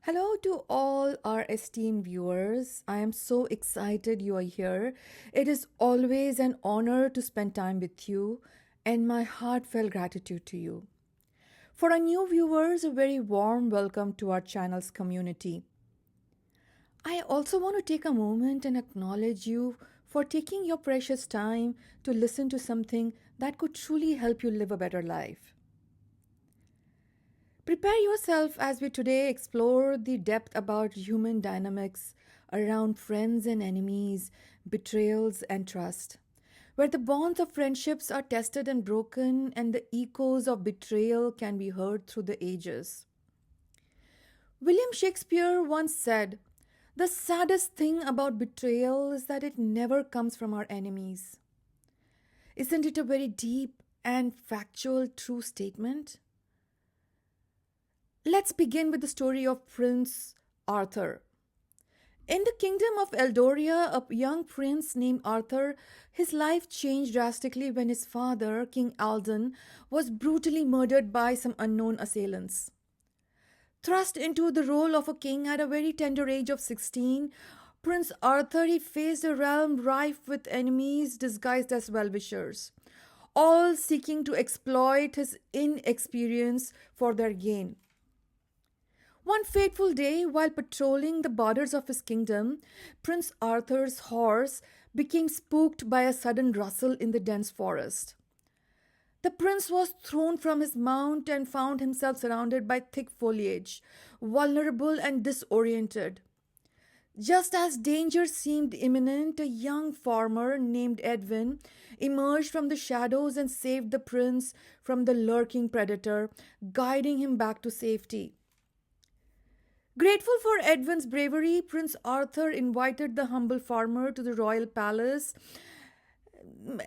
Hello to all our esteemed viewers. I am so excited you are here. It is always an honor to spend time with you, and my heartfelt gratitude to you. For our new viewers, a very warm welcome to our channel's community. I also want to take a moment and acknowledge you for taking your precious time to listen to something that could truly help you live a better life. Prepare yourself as we today explore the depth about human dynamics around friends and enemies, betrayals and trust, where the bonds of friendships are tested and broken and the echoes of betrayal can be heard through the ages. William Shakespeare once said, "The saddest thing about betrayal is that it never comes from our enemies." Isn't it a very deep and factual true statement? Let's begin with the story of Prince Arthur. In the kingdom of Eldoria, a young prince named Arthur, his life changed drastically when his father, King Alden, was brutally murdered by some unknown assailants. Thrust into the role of a king at a very tender age of 16, Prince Arthur he faced a realm rife with enemies disguised as well-wishers, all seeking to exploit his inexperience for their gain. One fateful day, while patrolling the borders of his kingdom, Prince Arthur's horse became spooked by a sudden rustle in the dense forest. The prince was thrown from his mount and found himself surrounded by thick foliage, vulnerable and disoriented. Just as danger seemed imminent, a young farmer named Edwin emerged from the shadows and saved the prince from the lurking predator, guiding him back to safety. Grateful for Edwin's bravery, Prince Arthur invited the humble farmer to the royal palace.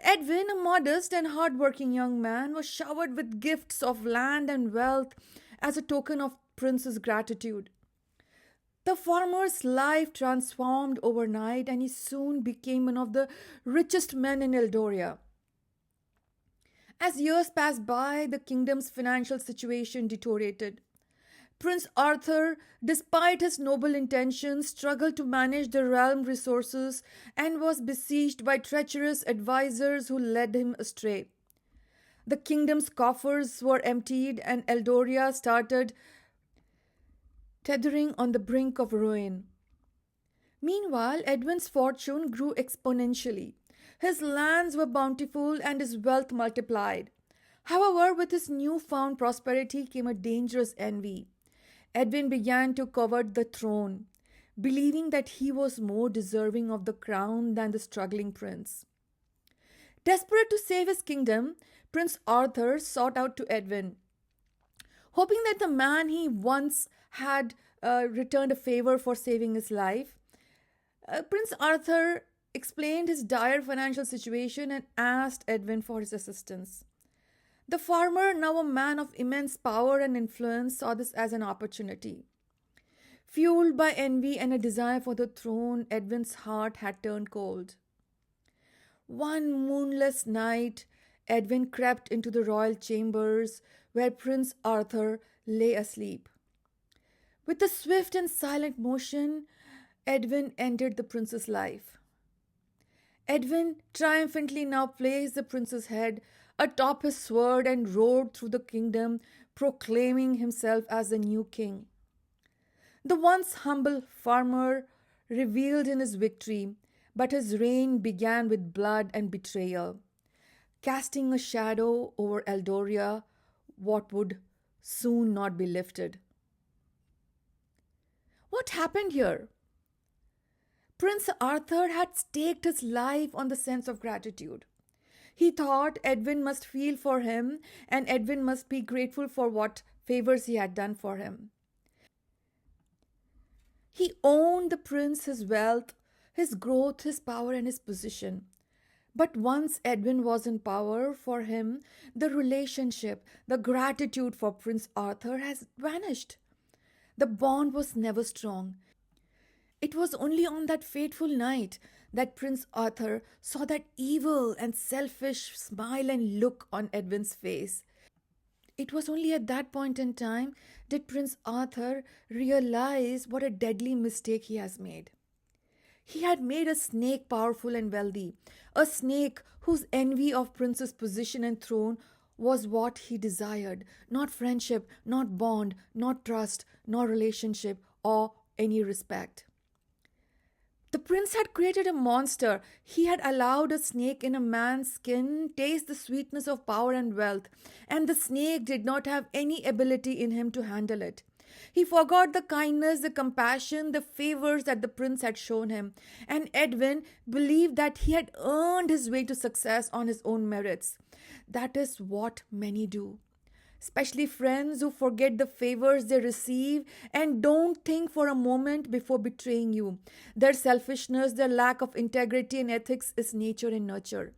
Edwin, a modest and hard-working young man, was showered with gifts of land and wealth as a token of Prince's gratitude. The farmer's life transformed overnight and he soon became one of the richest men in Eldoria. As years passed by, the kingdom's financial situation deteriorated. Prince Arthur, despite his noble intentions, struggled to manage the realm resources and was besieged by treacherous advisers who led him astray. The kingdom's coffers were emptied and Eldoria started tethering on the brink of ruin. Meanwhile, Edwin's fortune grew exponentially. His lands were bountiful and his wealth multiplied. However, with his newfound prosperity came a dangerous envy. Edwin began to covet the throne, believing that he was more deserving of the crown than the struggling prince. Desperate to save his kingdom, Prince Arthur sought out to Edwin, hoping that the man he once had returned a favor for saving his life. Prince Arthur explained his dire financial situation and asked Edwin for his assistance. The farmer, now a man of immense power and influence, saw this as an opportunity. Fueled by envy and a desire for the throne, Edwin's heart had turned cold. One moonless night, Edwin crept into the royal chambers where Prince Arthur lay asleep. With a swift and silent motion, Edwin entered the prince's life. Edwin triumphantly now placed the prince's head atop his sword and rode through the kingdom, proclaiming himself as the new king. The once humble farmer reveled in his victory, but his reign began with blood and betrayal, casting a shadow over Eldoria, what would soon not be lifted. What happened here? Prince Arthur had staked his life on the sense of gratitude. He thought Edwin must feel for him and Edwin must be grateful for what favors he had done for him. He owned the prince, his wealth, his growth, his power, and his position. But once Edwin was in power, for him, the relationship, the gratitude for Prince Arthur has vanished. The bond was never strong. It was only on that fateful night that Prince Arthur saw that evil and selfish smile and look on Edwin's face. It was only at that point in time did Prince Arthur realize what a deadly mistake he has made. He had made a snake powerful and wealthy, a snake whose envy of Prince's position and throne was what he desired, not friendship, not bond, not trust, nor relationship, or any respect. The prince had created a monster. He had allowed a snake in a man's skin taste the sweetness of power and wealth, and the snake did not have any ability in him to handle it. He forgot the kindness, the compassion, the favors that the prince had shown him, and Edwin believed that he had earned his way to success on his own merits. That is what many do, especially friends who forget the favors they receive and don't think for a moment before betraying you. Their selfishness, their lack of integrity and ethics is nature and nurture.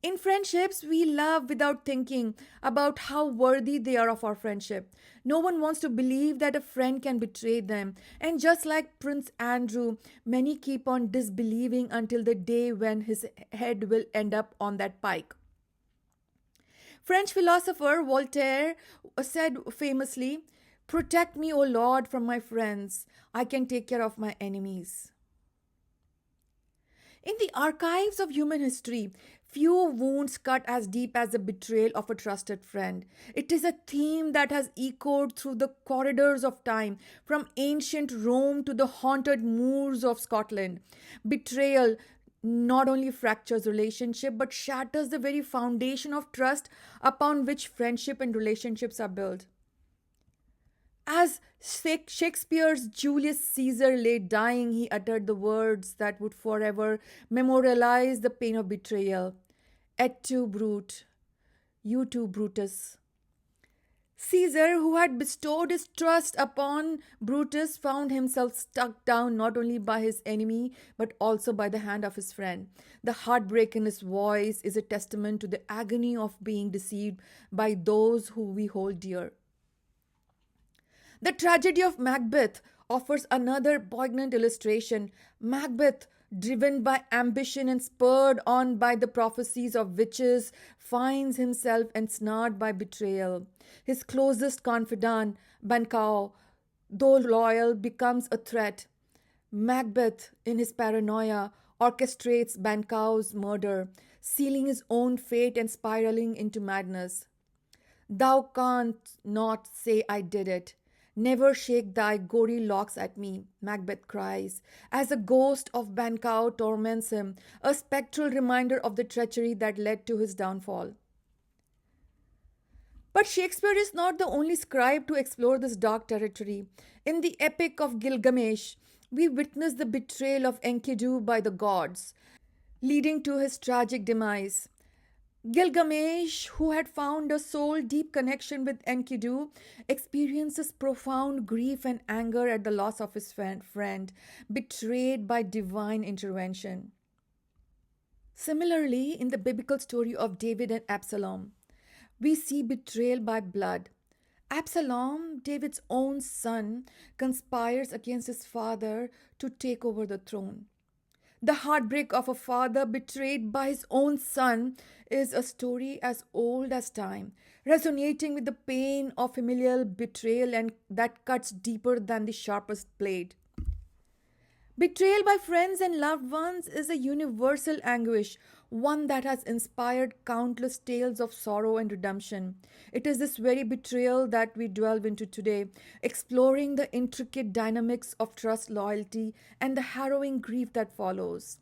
In friendships, we love without thinking about how worthy they are of our friendship. No one wants to believe that a friend can betray them. And just like Prince Andrew, many keep on disbelieving until the day when his head will end up on that pike. French philosopher Voltaire said famously, "Protect me, O Lord, from my friends. I can take care of my enemies." In the archives of human history, few wounds cut as deep as the betrayal of a trusted friend. It is a theme that has echoed through the corridors of time, from ancient Rome to the haunted moors of Scotland. Betrayal not only fractures relationship but shatters the very foundation of trust upon which friendship and relationships are built. As Shakespeare's Julius Caesar lay dying, he uttered the words that would forever memorialize the pain of betrayal. Et tu, Brute, you too, Brutus. Caesar, who had bestowed his trust upon Brutus, found himself struck down not only by his enemy but also by the hand of his friend. The heartbreak in his voice is a testament to the agony of being deceived by those who we hold dear. The tragedy of Macbeth offers another poignant illustration. Macbeth, driven by ambition and spurred on by the prophecies of witches, finds himself ensnared by betrayal. His closest confidant, Banquo, though loyal, becomes a threat. Macbeth, in his paranoia, orchestrates Banquo's murder, sealing his own fate and spiraling into madness. "Thou canst not say I did it. Never shake thy gory locks at me," Macbeth cries, as the ghost of Banquo torments him, a spectral reminder of the treachery that led to his downfall. But Shakespeare is not the only scribe to explore this dark territory. In the Epic of Gilgamesh, we witness the betrayal of Enkidu by the gods, leading to his tragic demise. Gilgamesh, who had found a soul-deep connection with Enkidu, experiences profound grief and anger at the loss of his friend, betrayed by divine intervention. Similarly, in the biblical story of David and Absalom, we see betrayal by blood. Absalom, David's own son, conspires against his father to take over the throne. The heartbreak of a father betrayed by his own son is a story as old as time, resonating with the pain of familial betrayal and that cuts deeper than the sharpest blade. Betrayal by friends and loved ones is a universal anguish, one that has inspired countless tales of sorrow and redemption. It is this very betrayal that we delve into today, exploring the intricate dynamics of trust, loyalty, and the harrowing grief that follows.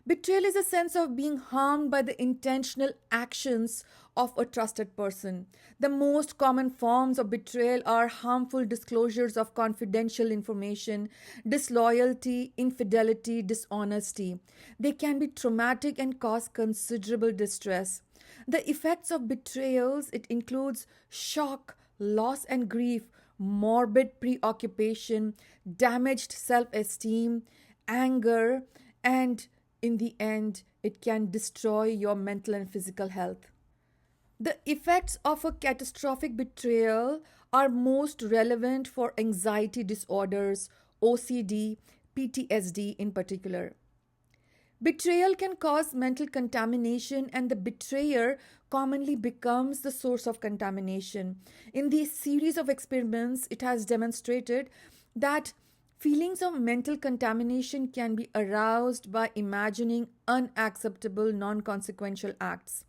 Betrayal is a sense of being harmed by the intentional actions of a trusted person. The most common forms of betrayal are harmful disclosures of confidential information, disloyalty, infidelity, dishonesty. They can be traumatic and cause considerable distress. The effects of betrayals, it includes shock, loss and grief, morbid preoccupation, damaged self-esteem, anger, and in the end, it can destroy your mental and physical health. The effects of a catastrophic betrayal are most relevant for anxiety disorders, OCD, PTSD in particular. Betrayal can cause mental contamination, and the betrayer commonly becomes the source of contamination. In this series of experiments, it has demonstrated that feelings of mental contamination can be aroused by imagining unacceptable, non consequential acts.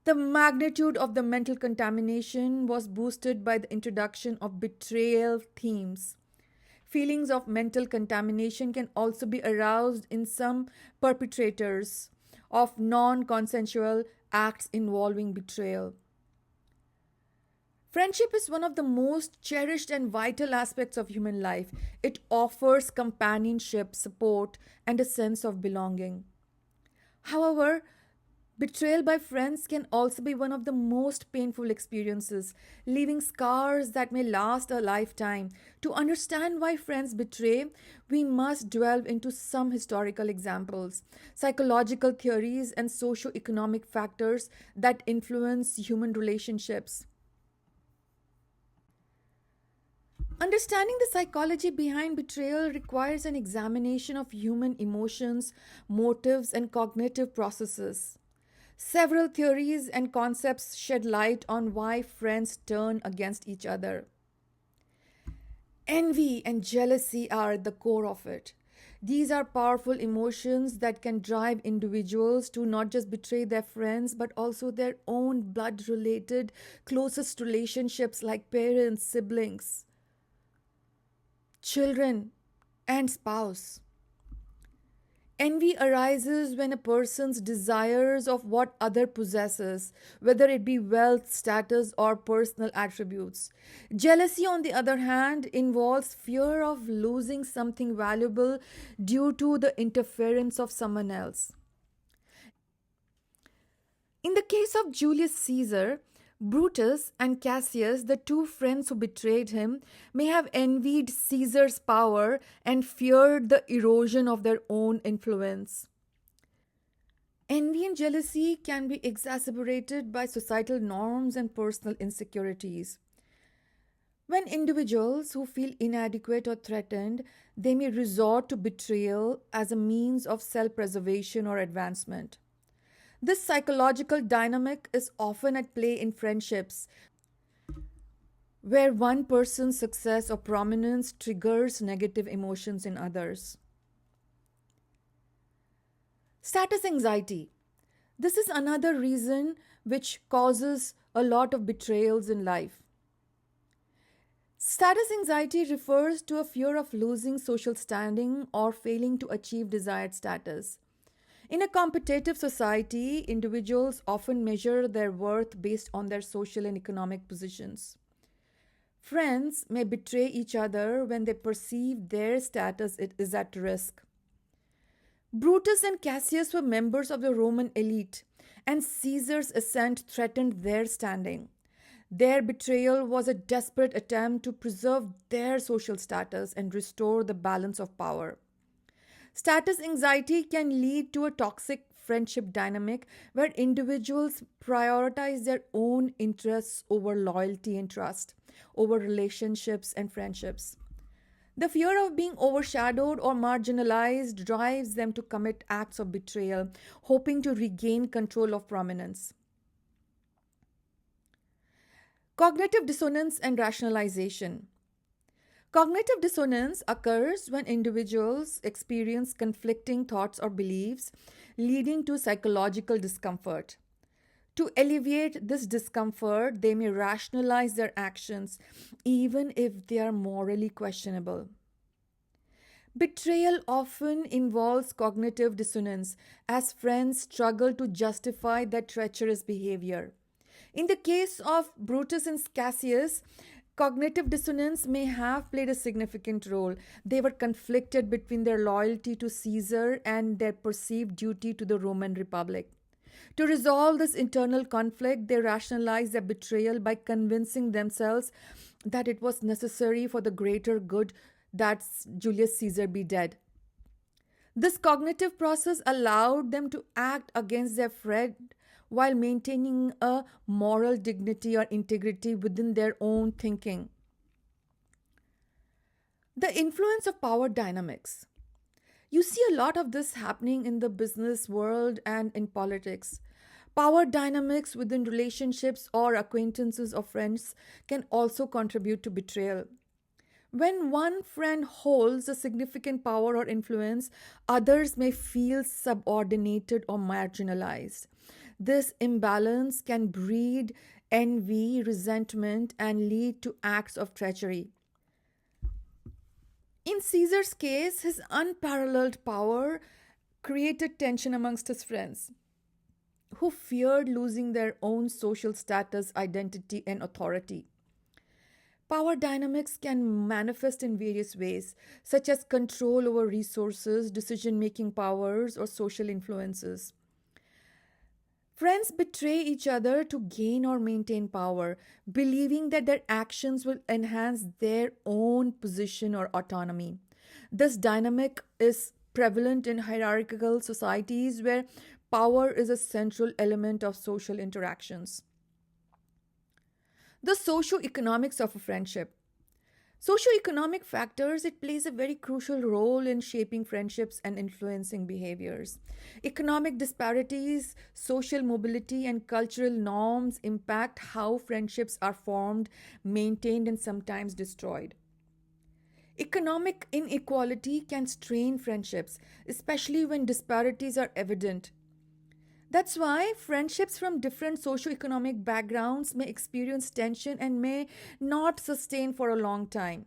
The magnitude of the mental contamination was boosted by the introduction of betrayal themes. Feelings of mental contamination can also be aroused in some perpetrators of non consensual acts involving betrayal. Friendship is one of the most cherished and vital aspects of human life. It offers companionship, support, and a sense of belonging. However, betrayal by friends can also be one of the most painful experiences, leaving scars that may last a lifetime. To understand why friends betray, we must delve into some historical examples, psychological theories, and socio-economic factors that influence human relationships. Understanding the psychology behind betrayal requires an examination of human emotions, motives, and cognitive processes. Several theories and concepts shed light on why friends turn against each other. Envy and jealousy are at the core of it. These are powerful emotions that can drive individuals to not just betray their friends but also their own blood related closest relationships like parents, siblings, children, and spouse. Envy arises when a person's desires of what other possesses, whether it be wealth, status, or personal attributes. Jealousy, on the other hand, involves fear of losing something valuable due to the interference of someone else. In the case of Julius Caesar, Brutus and Cassius, the two friends who betrayed him, may have envied Caesar's power and feared the erosion of their own influence. Envy and jealousy can be exacerbated by societal norms and personal insecurities. When individuals who feel inadequate or threatened, they may resort to betrayal as a means of self preservation or advancement. This psychological dynamic is often at play in friendships, where one person's success or prominence triggers negative emotions in others. Status anxiety. This is another reason which causes a lot of betrayals in life. Status anxiety refers to a fear of losing social standing or failing to achieve desired status. In a competitive society, individuals often measure their worth based on their social and economic positions. Friends may betray each other when they perceive their status is at risk. Brutus and Cassius were members of the Roman elite, and Caesar's ascent threatened their standing. Their betrayal was a desperate attempt to preserve their social status and restore the balance of power. Status anxiety can lead to a toxic friendship dynamic where individuals prioritize their own interests over loyalty and trust, over relationships and friendships. The fear of being overshadowed or marginalized drives them to commit acts of betrayal, hoping to regain control of prominence. Cognitive dissonance and rationalization. Cognitive dissonance occurs when individuals experience conflicting thoughts or beliefs, leading to psychological discomfort. To alleviate this discomfort, they may rationalize their actions, even if they are morally questionable. Betrayal often involves cognitive dissonance, as friends struggle to justify their treacherous behavior. In the case of Brutus and Cassius, cognitive dissonance may have played a significant role. They were conflicted between their loyalty to Caesar and their perceived duty to the Roman Republic. To resolve this internal conflict, they rationalized their betrayal by convincing themselves that it was necessary for the greater good that Julius Caesar be dead. This cognitive process allowed them to act against their friend while maintaining a moral dignity or integrity within their own thinking. The influence of power dynamics. You see a lot of this happening in the business world and in politics. Power dynamics within relationships or acquaintances or friends can also contribute to betrayal. When one friend holds a significant power or influence, others may feel subordinated or marginalized. This imbalance can breed envy, resentment, and lead to acts of treachery. In Caesar's case, his unparalleled power created tension amongst his friends, who feared losing their own social status, identity, and authority. Power dynamics can manifest in various ways, such as control over resources, decision making powers, or social influences. Friends betray each other to gain or maintain power, believing that their actions will enhance their own position or autonomy. This dynamic is prevalent in hierarchical societies where power is a central element of social interactions. The socio-economics of a friendship. Socioeconomic factors, it plays a very crucial role in shaping friendships and influencing behaviors. Economic disparities, social mobility, and cultural norms impact how friendships are formed, maintained, and sometimes destroyed. Economic inequality can strain friendships, especially when disparities are evident. That's why friendships from different socioeconomic backgrounds may experience tension and may not sustain for a long time.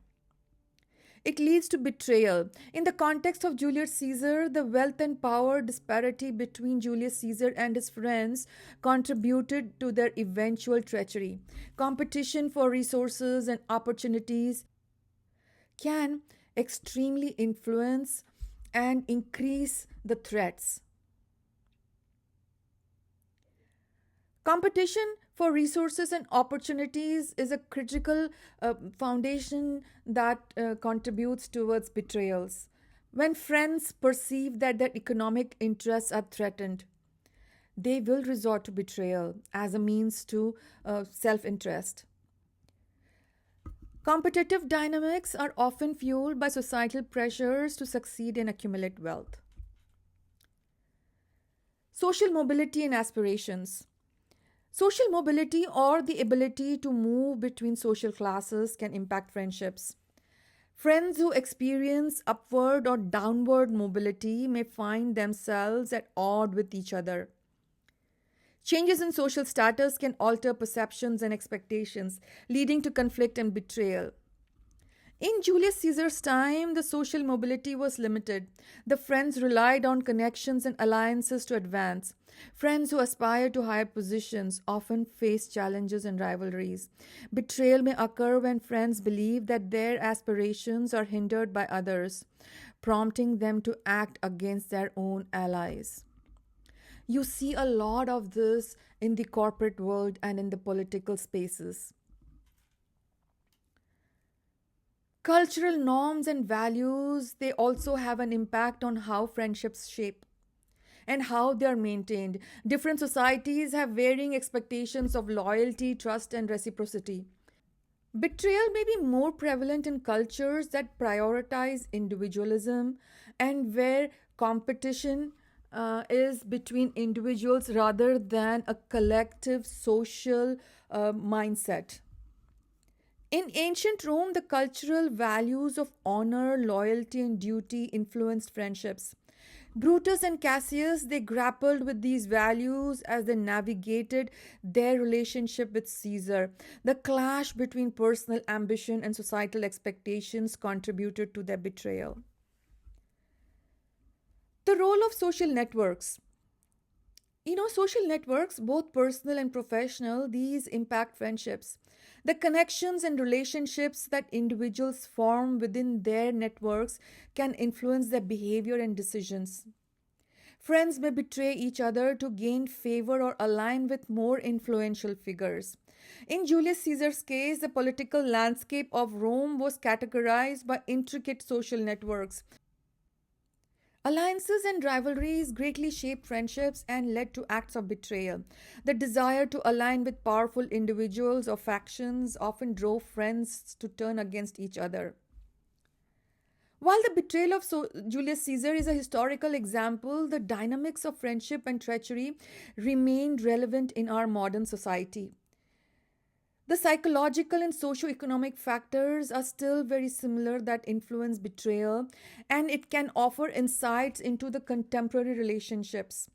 It leads to betrayal. In the context of Julius Caesar, the wealth and power disparity between Julius Caesar and his friends contributed to their eventual treachery. Competition for resources and opportunities can extremely influence and increase the threats. Competition for resources and opportunities is a critical foundation that contributes towards betrayals. When friends perceive that their economic interests are threatened, they will resort to betrayal as a means to self interest. Competitive dynamics are often fueled by societal pressures to succeed and accumulate wealth. Social mobility and aspirations. Social mobility or the ability to move between social classes can impact friendships. Friends who experience upward or downward mobility may find themselves at odds with each other. Changes in social status can alter perceptions and expectations, leading to conflict and betrayal. In Julius Caesar's time, the social mobility was limited. The friends relied on connections and alliances to advance. Friends who aspire to higher positions often face challenges and rivalries. Betrayal may occur when friends believe that their aspirations are hindered by others, prompting them to act against their own allies. You see a lot of this in the corporate world and in the political spaces. Cultural norms and values, they also have an impact on how friendships shape and how they are maintained. Different societies have varying expectations of loyalty, trust, and reciprocity. Betrayal may be more prevalent in cultures that prioritize individualism and where competition is between individuals rather than a collective social mindset. In ancient Rome, the cultural values of honor, loyalty, and duty influenced friendships. Brutus and Cassius, they grappled with these values as they navigated their relationship with Caesar. The clash between personal ambition and societal expectations contributed to their betrayal. The role of social networks. Social networks, both personal and professional, these impact friendships. The connections and relationships that individuals form within their networks can influence their behavior and decisions. Friends may betray each other to gain favor or align with more influential figures. In Julius Caesar's case, the political landscape of Rome was categorized by intricate social networks. Alliances and rivalries greatly shaped friendships and led to acts of betrayal. The desire to align with powerful individuals or factions often drove friends to turn against each other. While the betrayal of Julius Caesar is a historical example, the dynamics of friendship and treachery remain relevant in our modern society. The psychological and socio-economic factors are still very similar that influence betrayal, and it can offer insights into the contemporary relationships.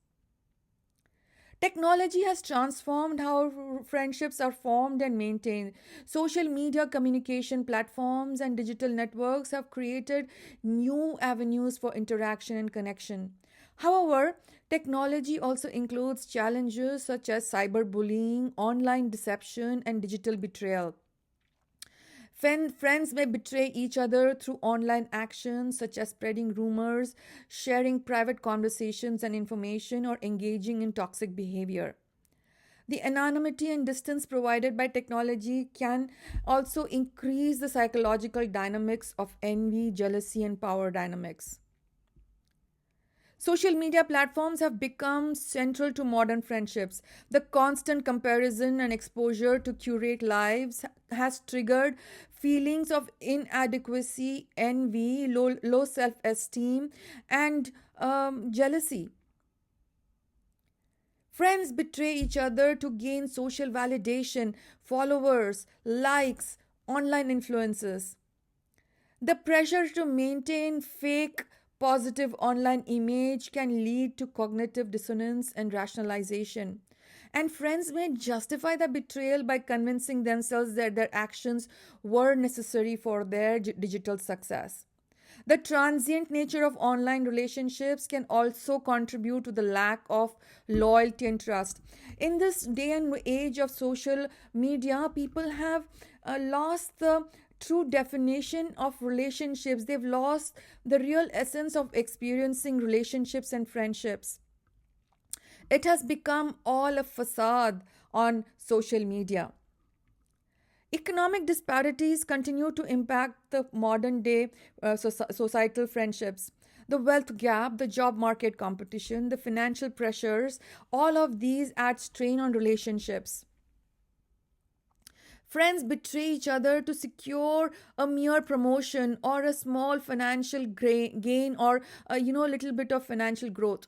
Technology has transformed how friendships are formed and maintained. Social media communication platforms and digital networks have created new avenues for interaction and connection. However, technology also includes challenges such as cyberbullying, online deception, and digital betrayal. Friends may betray each other through online actions such as spreading rumors, sharing private conversations and information, or engaging in toxic behavior. The anonymity and distance provided by technology can also increase the psychological dynamics of envy, jealousy, and power dynamics. Social media platforms have become central to modern friendships. The constant comparison and exposure to curate lives has triggered feelings of inadequacy, envy, low self esteem, and jealousy. Friends betray each other to gain social validation, followers, likes, online influences. The pressure to maintain fake positive online image can lead to cognitive dissonance and rationalization. And friends may justify the betrayal by convincing themselves that their actions were necessary for their digital success. The transient nature of online relationships can also contribute to the lack of loyalty and trust. In this day and age of social media, people have lost the true definition of relationships. They've lost the real essence of experiencing relationships and friendships. It has become all a facade on social media. Economic disparities continue to impact the modern day societal friendships. The wealth gap, the job market competition, the financial pressures, all of these add strain on relationships. Friends betray each other to secure a mere promotion or a small financial gain or a little bit of financial growth.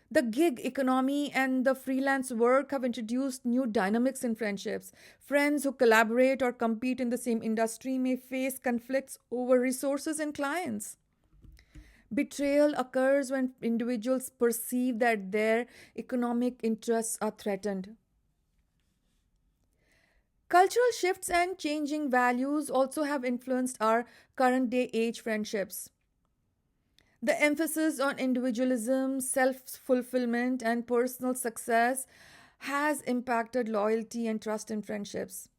The gig economy and the freelance work have introduced new dynamics in friendships. Friends who collaborate or compete in the same industry may face conflicts over resources and clients. Betrayal occurs when individuals perceive that their economic interests are threatened. Cultural shifts and changing values also have influenced our current day age friendships. The emphasis on individualism, self fulfillment, and personal success has impacted loyalty and trust in friendships.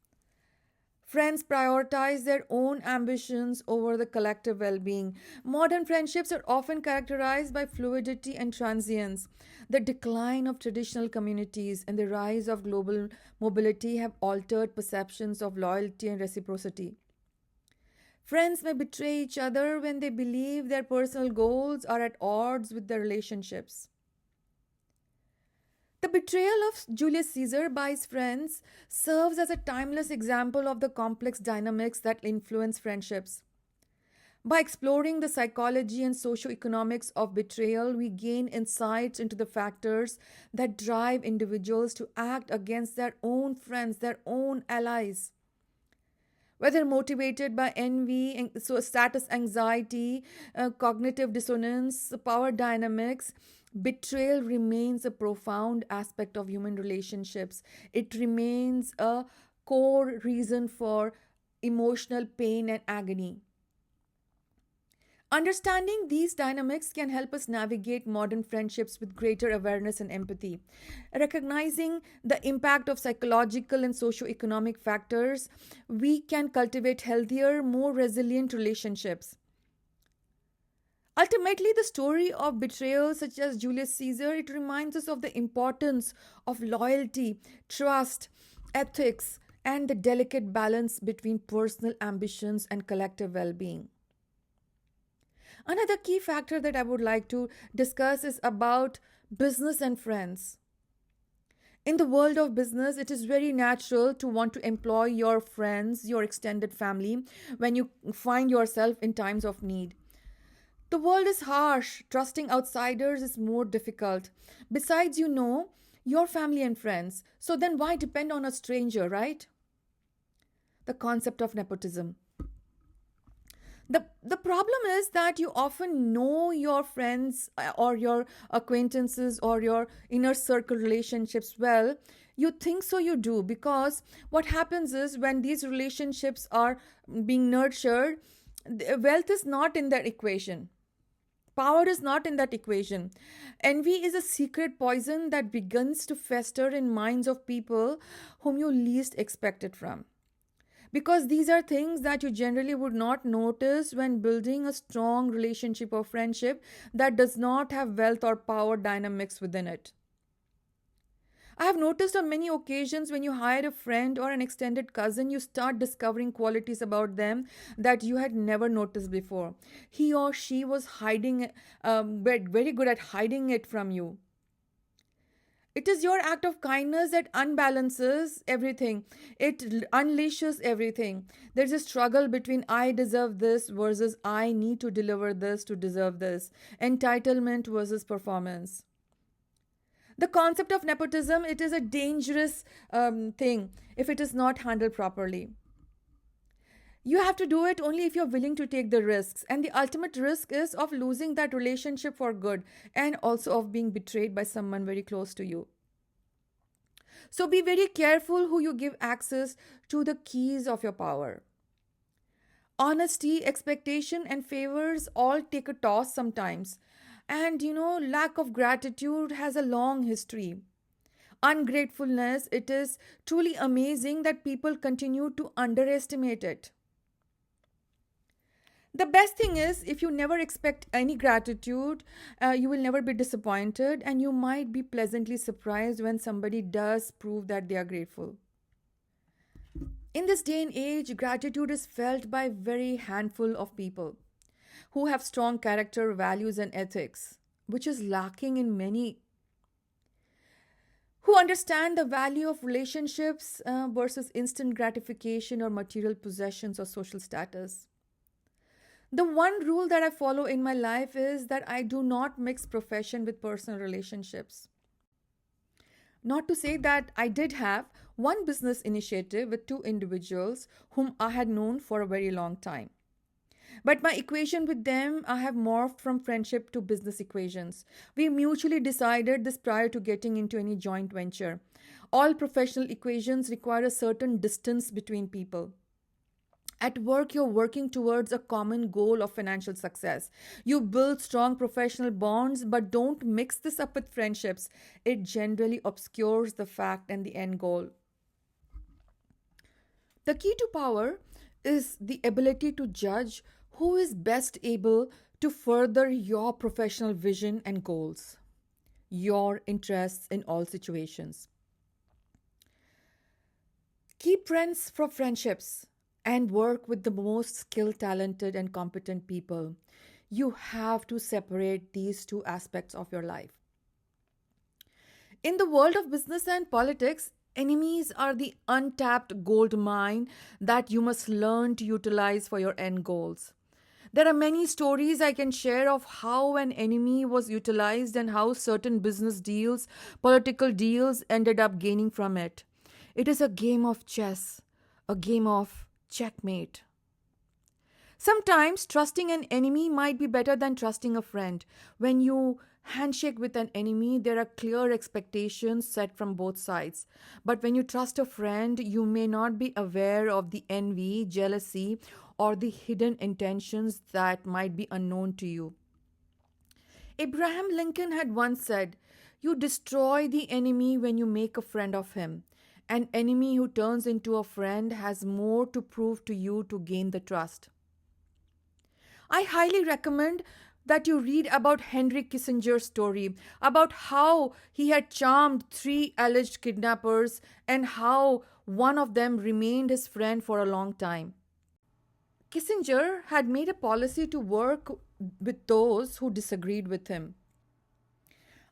Friends prioritize their own ambitions over the collective well being. Modern friendships are often characterized by fluidity and transience. The decline of traditional communities and the rise of global mobility have altered perceptions of loyalty and reciprocity. Friends may betray each other when they believe their personal goals are at odds with their relationships. The betrayal of Julius Caesar by his friends serves as a timeless example of the complex dynamics that influence friendships. By exploring the psychology and socio-economics of betrayal, we gain insights into the factors that drive individuals to act against their own friends, their own allies. Whether motivated by envy, status anxiety, cognitive dissonance, power dynamics, betrayal remains a profound aspect of human relationships. It remains a core reason for emotional pain and agony. Understanding these dynamics can help us navigate modern friendships with greater awareness and empathy. Recognizing the impact of psychological and socio-economic factors, we can cultivate healthier, more resilient relationships. Ultimately, the story of betrayal, such as Julius Caesar, it reminds us of the importance of loyalty, trust, ethics, and the delicate balance between personal ambitions and collective well being. Another key factor that I would like to discuss is about business and friends. In the world of business, it is very natural to want to employ your friends, your extended family, when you find yourself in times of need. The world is harsh. Trusting outsiders is more difficult. Besides, you know your family and friends. So then why depend on a stranger, right? The concept of nepotism. The problem is that you often know your friends or your acquaintances or your inner circle relationships well. You think so, you do, because what happens is when these relationships are being nurtured, wealth is not in that equation. Power is not in that equation. Envy is a secret poison that begins to fester in minds of people whom you least expect it from. Because these are things that you generally would not notice when building a strong relationship or friendship that does not have wealth or power dynamics within it. I have noticed on many occasions when you hire a friend or an extended cousin, you start discovering qualities about them that you had never noticed before. He or she was hiding, very good at hiding it from you. It is your act of kindness that unbalances everything. It unleashes everything. There's a struggle between I deserve this versus I need to deliver this to deserve this. Entitlement versus performance. The concept of nepotism, it is a dangerous thing if it is not handled properly. You have to do it only if you're willing to take the risks. And the ultimate risk is of losing that relationship for good and also of being betrayed by someone very close to you. So be very careful who you give access to the keys of your power. Honesty, expectation, and favors all take a toss sometimes. And lack of gratitude has a long history. Ungratefulness, it is truly amazing that people continue to underestimate it. The best thing is, if you never expect any gratitude, you will never be disappointed, and you might be pleasantly surprised when somebody does prove that they are grateful. In this day and age, gratitude is felt by very handful of people who have strong character, values, and ethics, which is lacking in many who understand the value of relationships versus instant gratification or material possessions or social status. The one rule that I follow in my life is that I do not mix profession with personal relationships. Not to say that I did have one business initiative with two individuals whom I had known for a very long time. But my equation with them, I have morphed from friendship to business equations. We mutually decided this prior to getting into any joint venture. All professional equations require a certain distance between people. At work, you're working towards a common goal of financial success. You build strong professional bonds, but don't mix this up with friendships. It generally obscures the fact and the end goal. The key to power is the ability to judge who is best able to further your professional vision and goals, your interests in all situations. Keep friends for friendships and work with the most skilled, talented, and competent people. You have to separate these two aspects of your life. In the world of business and politics, enemies are the untapped gold mine that you must learn to utilize for your end goals. There are many stories I can share of how an enemy was utilized and how certain business deals, political deals ended up gaining from it. It is a game of chess, a game of checkmate. Sometimes trusting an enemy might be better than trusting a friend. When you handshake with an enemy, there are clear expectations set from both sides. But when you trust a friend, you may not be aware of the envy, jealousy, or the hidden intentions that might be unknown to you. Abraham Lincoln had once said, "You destroy the enemy when you make a friend of him. An enemy who turns into a friend has more to prove to you to gain the trust." I highly recommend that you read about Henry Kissinger's story, about how he had charmed three alleged kidnappers and how one of them remained his friend for a long time. Kissinger had made a policy to work with those who disagreed with him.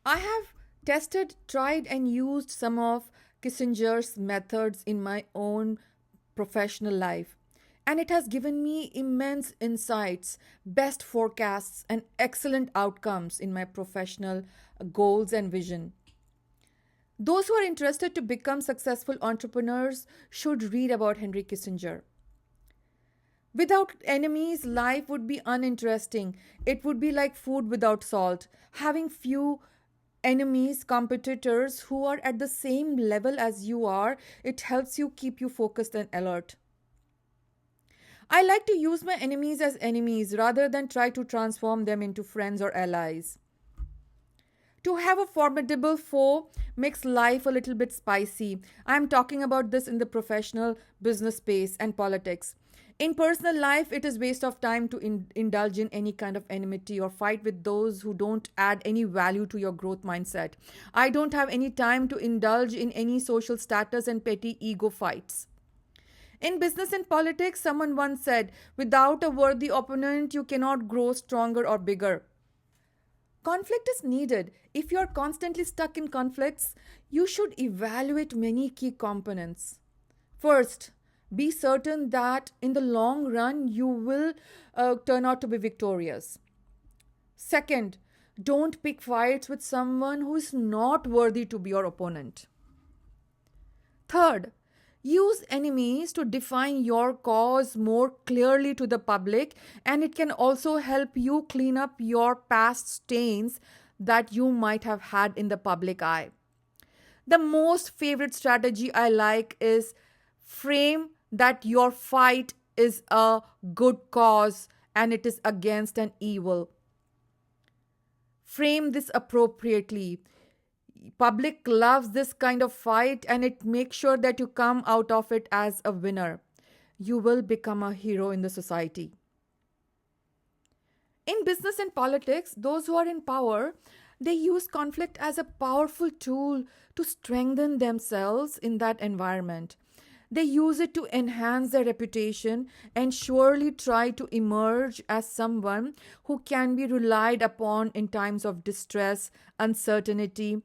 I have tested, tried, and used some of Kissinger's methods in my own professional life. And it has given me immense insights, best forecasts, and excellent outcomes in my professional goals and vision. Those who are interested to become successful entrepreneurs should read about Henry Kissinger. Without enemies, life would be uninteresting. It would be like food without salt. Having few enemies, competitors who are at the same level as you are, it helps you keep you focused and alert. I like to use my enemies as enemies rather than try to transform them into friends or allies. To have a formidable foe makes life a little bit spicy. I am talking about this in the professional business space and politics. In personal life, it is waste of time to indulge in any kind of enmity or fight with those who don't add any value to your growth mindset. I don't have any time to indulge in any social status and petty ego fights. In business and politics, someone once said, without a worthy opponent, you cannot grow stronger or bigger. Conflict is needed. If you are constantly stuck in conflicts, you should evaluate many key components. First, be certain that in the long run you will turn out to be victorious. Second, don't pick fights with someone who is not worthy to be your opponent. Third, use enemies to define your cause more clearly to the public, and it can also help you clean up your past stains that you might have had in the public eye. The most favorite strategy I like is frame that your fight is a good cause and it is against an evil. Frame this appropriately. Public loves this kind of fight and it makes sure that you come out of it as a winner. You will become a hero in the society. In business and politics, those who are in power, they use conflict as a powerful tool to strengthen themselves in that environment. They use it to enhance their reputation and surely try to emerge as someone who can be relied upon in times of distress, uncertainty,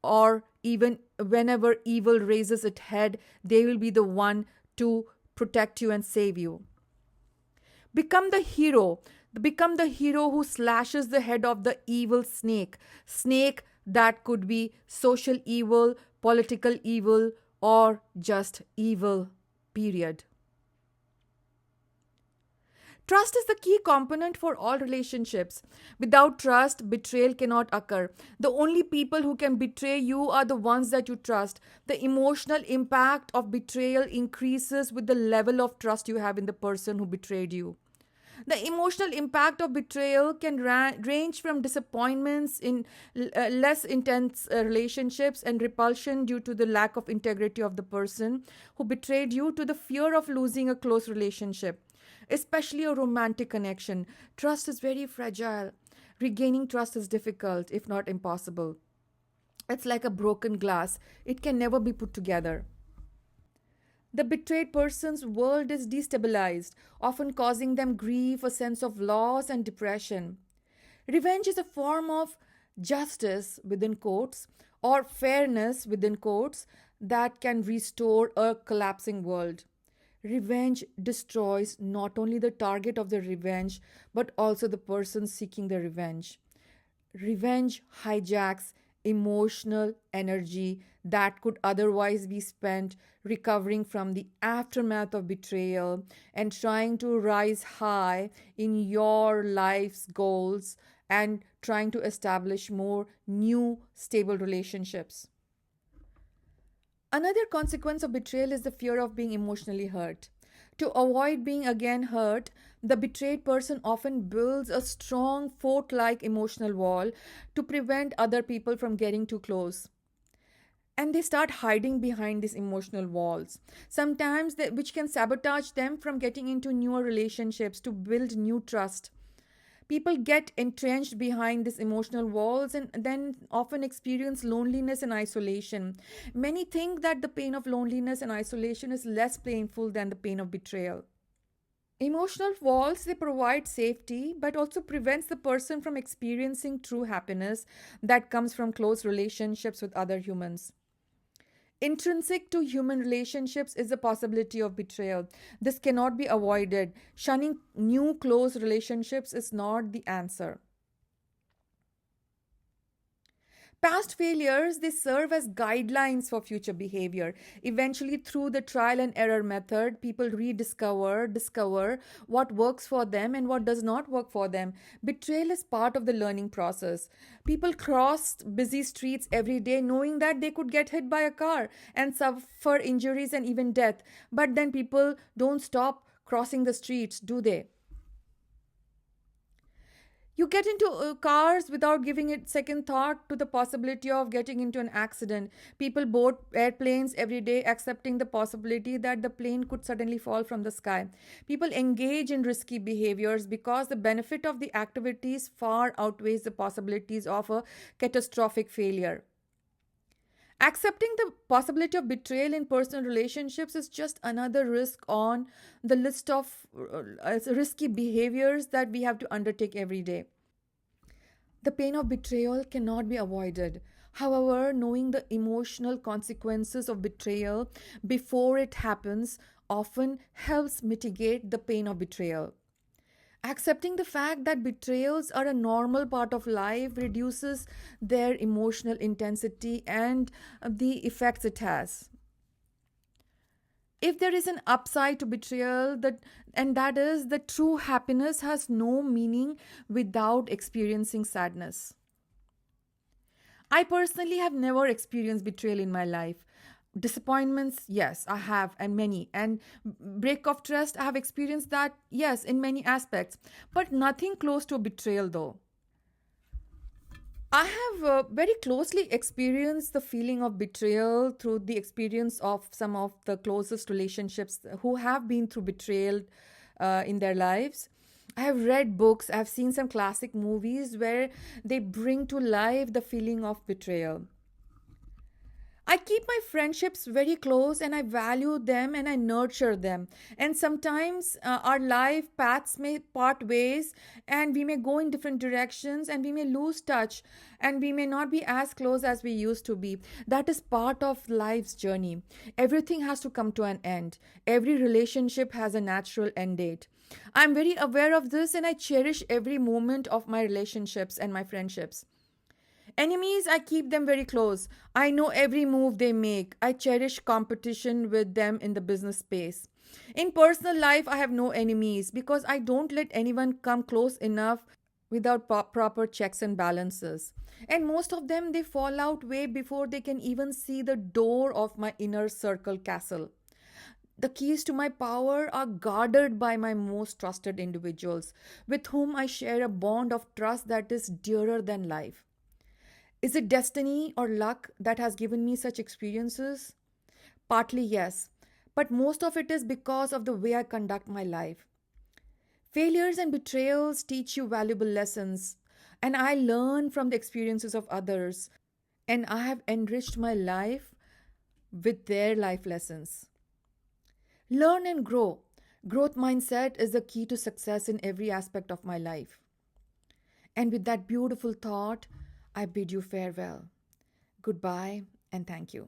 or even whenever evil raises its head, they will be the one to protect you and save you. Become the hero. Become the hero who slashes the head of the evil snake. Snake that could be social evil, political evil, or just evil, period. Trust is the key component for all relationships. Without trust, betrayal cannot occur. The only people who can betray you are the ones that you trust. The emotional impact of betrayal increases with the level of trust you have in the person who betrayed you. The emotional impact of betrayal can range from disappointments in less intense relationships and repulsion due to the lack of integrity of the person who betrayed you to the fear of losing a close relationship, especially a romantic connection. Trust is very fragile. Regaining trust is difficult, if not impossible. It's like a broken glass, it can never be put together. The betrayed person's world is destabilized, often causing them grief, a sense of loss, and depression. Revenge is a form of justice, within quotes, or fairness, within quotes, that can restore a collapsing world. Revenge destroys not only the target of the revenge, but also the person seeking the revenge. Revenge hijacks emotional energy that could otherwise be spent recovering from the aftermath of betrayal and trying to rise high in your life's goals and trying to establish more new stable relationships. Another consequence of betrayal is the fear of being emotionally hurt. To avoid being again hurt, the betrayed person often builds a strong fort like emotional wall to prevent other people from getting too close. And they start hiding behind these emotional walls, sometimes which can sabotage them from getting into newer relationships to build new trust. People get entrenched behind these emotional walls and then often experience loneliness and isolation. Many think that the pain of loneliness and isolation is less painful than the pain of betrayal. Emotional walls, they provide safety but also prevents the person from experiencing true happiness that comes from close relationships with other humans. Intrinsic to human relationships is the possibility of betrayal. This cannot be avoided. Shunning new close relationships is not the answer. Past failures, they serve as guidelines for future behavior. Eventually, through the trial and error method, people discover what works for them and what does not work for them. Betrayal is part of the learning process. People crossed busy streets every day knowing that they could get hit by a car and suffer injuries and even death. But then people don't stop crossing the streets, do they? You get into cars without giving it second thought to the possibility of getting into an accident. People board airplanes every day accepting the possibility that the plane could suddenly fall from the sky. People engage in risky behaviors because the benefit of the activities far outweighs the possibilities of a catastrophic failure. Accepting the possibility of betrayal in personal relationships is just another risk on the list of risky behaviors that we have to undertake every day. The pain of betrayal cannot be avoided. However, knowing the emotional consequences of betrayal before it happens often helps mitigate the pain of betrayal. Accepting the fact that betrayals are a normal part of life reduces their emotional intensity and the effects it has. If there is an upside to betrayal, that is the true happiness has no meaning without experiencing sadness. I personally have never experienced betrayal in my life. Disappointments, yes, I have, and many. And break of trust, I have experienced that, yes, in many aspects. But nothing close to a betrayal, though. I have very closely experienced the feeling of betrayal through the experience of some of the closest relationships who have been through betrayal in their lives. I have read books, I have seen some classic movies where they bring to life the feeling of betrayal. I keep my friendships very close and I value them and I nurture them. And sometimes our life paths may part ways and we may go in different directions and we may lose touch and we may not be as close as we used to be. That is part of life's journey. Everything has to come to an end. Every relationship has a natural end date. I'm very aware of this and I cherish every moment of my relationships and my friendships. Enemies, I keep them very close. I know every move they make. I cherish competition with them in the business space. In personal life, I have no enemies because I don't let anyone come close enough without proper checks and balances. And most of them, they fall out way before they can even see the door of my inner circle castle. The keys to my power are guarded by my most trusted individuals, with whom I share a bond of trust that is dearer than life. Is it destiny or luck that has given me such experiences? Partly, yes, but most of it is because of the way I conduct my life. Failures and betrayals teach you valuable lessons, and I learn from the experiences of others, and I have enriched my life with their life lessons. Learn and grow. Growth mindset is the key to success in every aspect of my life. And with that beautiful thought, I bid you farewell. Goodbye and thank you.